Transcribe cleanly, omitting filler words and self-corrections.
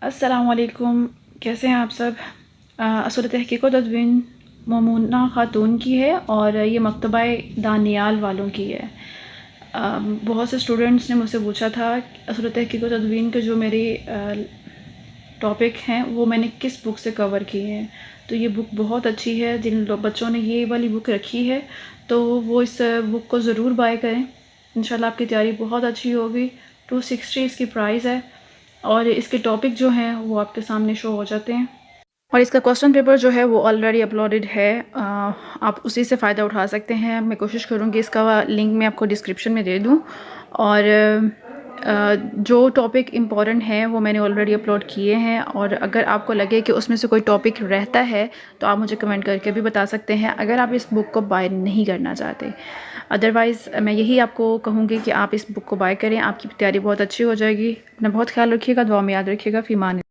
अस्सलामुअलैकुम, कैसे हैं आप सब। असल तहक़ीक़ व तदवीन ममूना ख़ातून की है और ये मकतबा दानियाल वालों की है। बहुत से स्टूडेंट्स ने मुझसे पूछा था असल तहक़ीक़ व तदवीन के जो मेरे टॉपिक हैं वो मैंने किस बुक से कवर किए हैं। तो ये बुक बहुत अच्छी है। जिन बच्चों ने ये वाली बुक रखी है तो वो इस बुक को ज़रूर बाय करें। इंशाल्लाह आपकी तैयारी बहुत अच्छी होगी। 260 इसकी प्राइस है और इसके टॉपिक जो हैं वो आपके सामने शो हो जाते हैं और इसका क्वेश्चन पेपर जो है वो ऑलरेडी अपलोडेड है। आप उसी से फ़ायदा उठा सकते हैं। मैं कोशिश करूँगी इसका लिंक मैं आपको डिस्क्रिप्शन में दे दूँ और जो टॉपिक इम्पॉर्टेंट हैं वो मैंने ऑलरेडी अपलोड किए हैं और अगर आपको लगे कि उसमें से कोई टॉपिक रहता है तो आप मुझे कमेंट करके भी बता सकते हैं अगर आप इस बुक को बाय नहीं करना चाहते। अदरवाइज़ मैं यही आपको कहूँगी कि आप इस बुक को बाय करें, आपकी तैयारी बहुत अच्छी हो जाएगी। अपना बहुत ख्याल रखिएगा, दुआ में याद रखिएगा। फ़ी मान।